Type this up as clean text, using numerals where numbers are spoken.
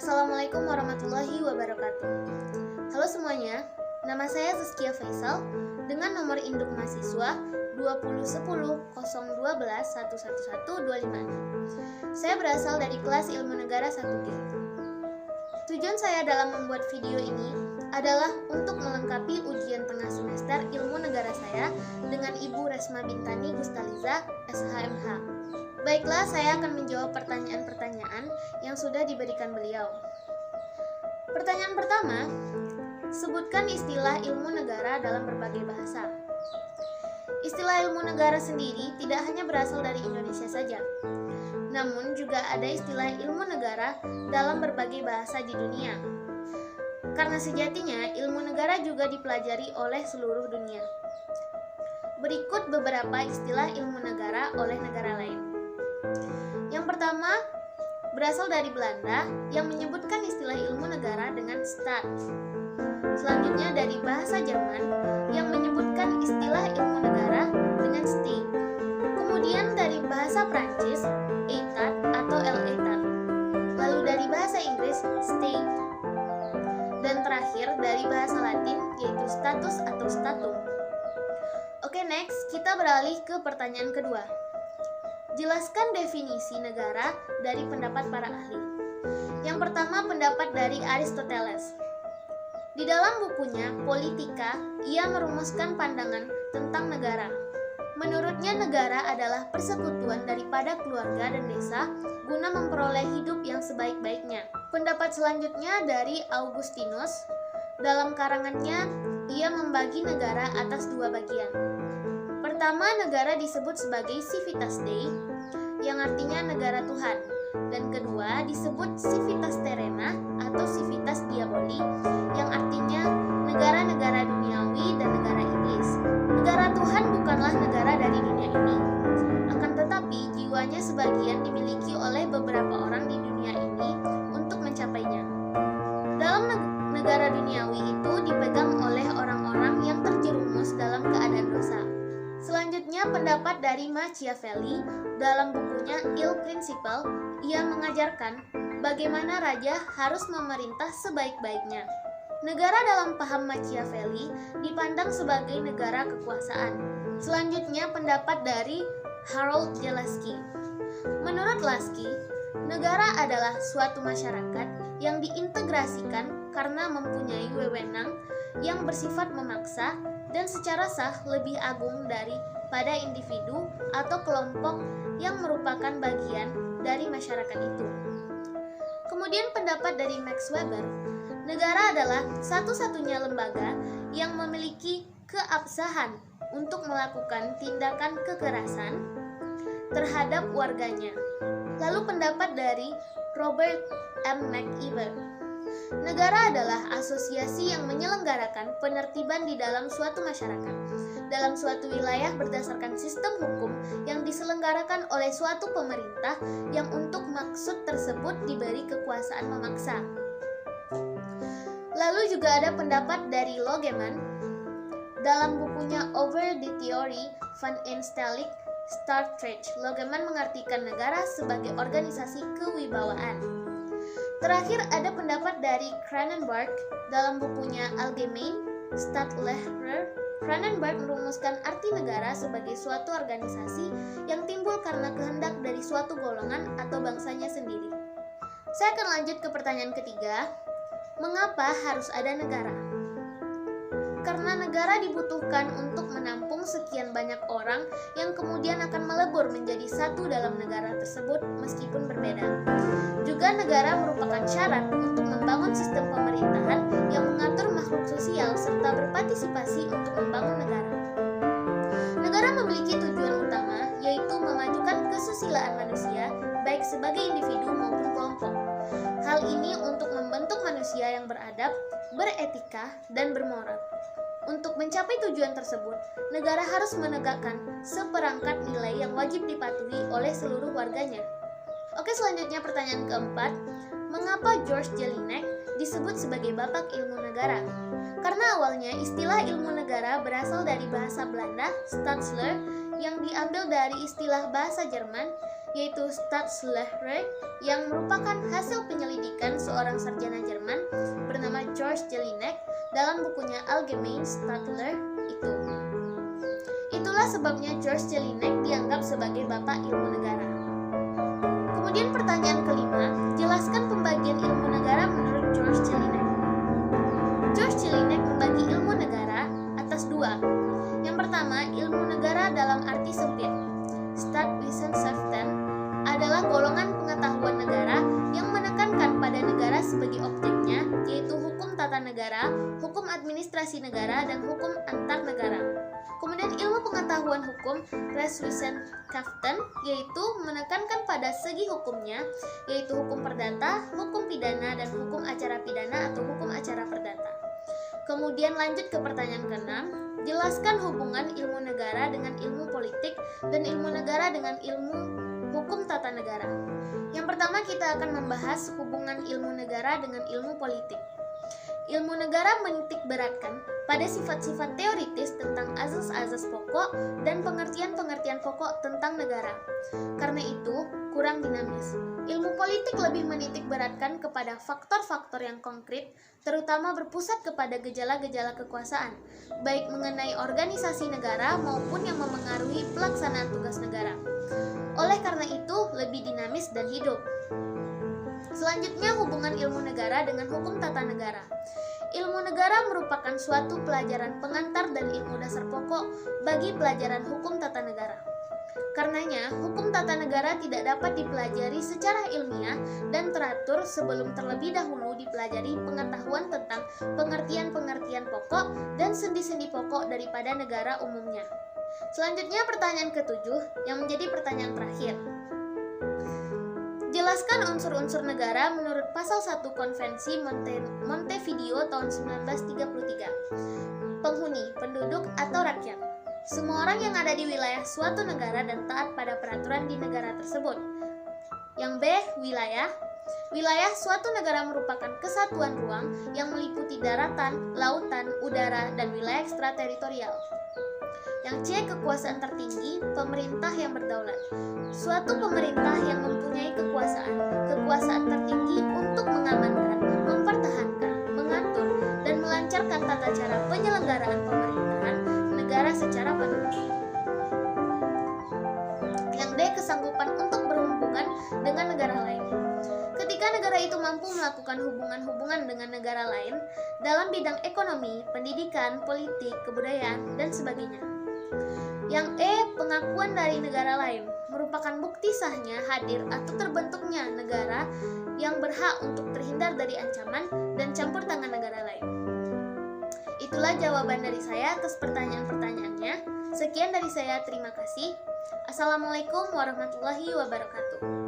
Assalamualaikum warahmatullahi wabarakatuh. Halo semuanya, nama saya Zaskia Faisal dengan nomor induk mahasiswa 201001211125. Saya berasal dari kelas Ilmu Negara 1G. Tujuan saya dalam membuat video ini adalah untuk melengkapi ujian tengah semester Ilmu Negara saya dengan Ibu Resma Bintani Gustaliza, SHMH. Baiklah, saya akan menjawab pertanyaan-pertanyaan yang sudah diberikan beliau. Pertanyaan pertama, sebutkan istilah ilmu negara dalam berbagai bahasa. Istilah ilmu negara sendiri tidak hanya berasal dari Indonesia saja, namun juga ada istilah ilmu negara dalam berbagai bahasa di dunia. Karena sejatinya ilmu negara juga dipelajari oleh seluruh dunia. Berikut beberapa istilah ilmu negara oleh negara lain. Yang pertama, berasal dari Belanda yang menyebutkan istilah ilmu negara dengan staat. Selanjutnya dari bahasa Jerman yang menyebutkan istilah ilmu negara dengan state. Kemudian dari bahasa Prancis, état atau l'état. Lalu dari bahasa Inggris, state. Dan terakhir dari bahasa Latin yaitu status atau statum. Oke, next kita beralih ke pertanyaan kedua. Jelaskan definisi negara dari pendapat para ahli. Yang pertama, pendapat dari Aristoteles. Di dalam bukunya Politika, ia merumuskan pandangan tentang negara. Menurutnya, negara adalah persekutuan daripada keluarga dan desa guna memperoleh hidup yang sebaik-baiknya. Pendapat selanjutnya dari Augustinus. Dalam karangannya, ia membagi negara atas dua bagian. Pertama, negara disebut sebagai civitas Dei, yang artinya negara Tuhan, dan kedua disebut civitas terrena atau civitas diaboli, yang artinya negara-negara duniawi dan negara iblis. Negara Tuhan bukanlah negara dari dunia ini, akan tetapi jiwanya sebagian dimiliki oleh beberapa orang di dunia ini untuk mencapainya. Dalam negara duniawi itu dipegang oleh orang-orang yang terjerumus dalam keadaan dosa. Selanjutnya, pendapat dari Machiavelli dalam bukunya Il Principe, ia mengajarkan bagaimana raja harus memerintah sebaik-baiknya. Negara dalam paham Machiavelli dipandang sebagai negara kekuasaan. Selanjutnya, pendapat dari Harold J. Laski. Menurut Laski, negara adalah suatu masyarakat yang diintegrasikan karena mempunyai wewenang yang bersifat memaksa dan secara sah lebih agung daripada individu atau kelompok yang merupakan bagian dari masyarakat itu. Kemudian pendapat dari Max Weber, negara adalah satu-satunya lembaga yang memiliki keabsahan untuk melakukan tindakan kekerasan terhadap warganya. Lalu pendapat dari Robert M. McIver, negara adalah asosiasi yang menyelenggarakan penertiban di dalam suatu masyarakat, dalam suatu wilayah berdasarkan sistem hukum yang diselenggarakan oleh suatu pemerintah yang untuk maksud tersebut diberi kekuasaan memaksa. Lalu juga ada pendapat dari Logeman dalam bukunya Over the Theory van Instelling Staatsrecht. Logeman mengartikan negara sebagai organisasi kewibawaan. Terakhir ada pendapat dari Cronenberg dalam bukunya Allgemeine Staatslehre. Cronenberg merumuskan arti negara sebagai suatu organisasi yang timbul karena kehendak dari suatu golongan atau bangsanya sendiri. Saya akan lanjut ke pertanyaan ketiga. Mengapa harus ada negara? Karena negara dibutuhkan untuk menampung sekian banyak orang yang kemudian akan melebur menjadi satu dalam negara tersebut meskipun berbeda. Juga negara merupakan syarat untuk membangun sistem pemerintahan yang mengatur makhluk sosial serta berpartisipasi untuk membangun negara. Negara memiliki tujuan utama, yaitu memajukan kesusilaan manusia, baik sebagai individu maupun kelompok. Hal ini untuk membentuk manusia yang beradab, beretika, dan bermoral. Untuk mencapai tujuan tersebut, negara harus menegakkan seperangkat nilai yang wajib dipatuhi oleh seluruh warganya. Oke, selanjutnya pertanyaan keempat. Mengapa George Jelinek disebut sebagai bapak ilmu negara? Karena awalnya istilah ilmu negara berasal dari bahasa Belanda, Staatslehre, yang diambil dari istilah bahasa Jerman yaitu Staatslehre, yang merupakan hasil penyelidikan seorang sarjana Jerman bernama George Jelinek dalam bukunya Allgemeine Staatslehre itu. Itulah sebabnya George Jelinek dianggap sebagai bapak ilmu negara. Kemudian pertanyaan kelima, jelaskan pembagian ilmu negara menurut George Jelinek. George Jelinek membagi ilmu negara atas dua. Yang pertama, ilmu negara dalam arti sempit. Staatswissenschaften adalah golongan pengetahuan negara yang menekankan pada negara sebagai objeknya, yaitu hukum tata negara, hukum administrasi negara, dan hukum antar negara. Kemudian ilmu pengetahuan hukum Rechtswissenschaften yaitu menekankan pada segi hukumnya, yaitu hukum perdata, hukum pidana, dan hukum acara pidana atau hukum acara perdata. Kemudian lanjut ke pertanyaan ke-6, jelaskan hubungan ilmu negara dengan ilmu politik dan ilmu negara dengan ilmu hukum tata negara. Yang pertama kita akan membahas hubungan ilmu negara dengan ilmu politik. Ilmu negara menitik beratkan pada sifat-sifat teoritis tentang azas-azas pokok dan pengertian-pengertian pokok tentang negara. Karena itu, kurang dinamis. Ilmu politik lebih menitik beratkan kepada faktor-faktor yang konkret, terutama berpusat kepada gejala-gejala kekuasaan, baik mengenai organisasi negara maupun yang memengaruhi pelaksanaan tugas negara. Oleh karena itu, lebih dinamis dan hidup. Selanjutnya, hubungan ilmu negara dengan hukum tata negara. Ilmu negara merupakan suatu pelajaran pengantar dan ilmu dasar pokok bagi pelajaran hukum tata negara. Karenanya, hukum tata negara tidak dapat dipelajari secara ilmiah dan teratur sebelum terlebih dahulu dipelajari pengetahuan tentang pengertian-pengertian pokok dan sendi-sendi pokok daripada negara umumnya. Selanjutnya, pertanyaan ke-7 yang menjadi pertanyaan terakhir. Jelaskan unsur-unsur negara menurut pasal 1 Konvensi Montevideo tahun 1933. Penghuni, penduduk, atau rakyat. Semua orang yang ada di wilayah suatu negara dan taat pada peraturan di negara tersebut. Yang B. Wilayah. Wilayah suatu negara merupakan kesatuan ruang yang meliputi daratan, lautan, udara, dan wilayah ekstrateritorial. Yang C. Kekuasaan tertinggi, pemerintah yang berdaulat. Suatu pemerintah yang mempunyai kekuasaan tertinggi untuk mengamankan, mempertahankan, mengatur, dan melancarkan tata cara penyelenggaraan pemerintahan negara secara penuh. Yang D. Kesanggupan untuk berhubungan dengan negara lain. Ketika negara itu mampu melakukan hubungan-hubungan dengan negara lain dalam bidang ekonomi, pendidikan, politik, kebudayaan, dan sebagainya. Yang E. Pengakuan dari negara lain merupakan bukti sahnya hadir atau terbentuknya negara yang berhak untuk terhindar dari ancaman dan campur tangan negara lain. Itulah jawaban dari saya atas pertanyaan-pertanyaannya. Sekian dari saya, terima kasih. Assalamualaikum warahmatullahi wabarakatuh.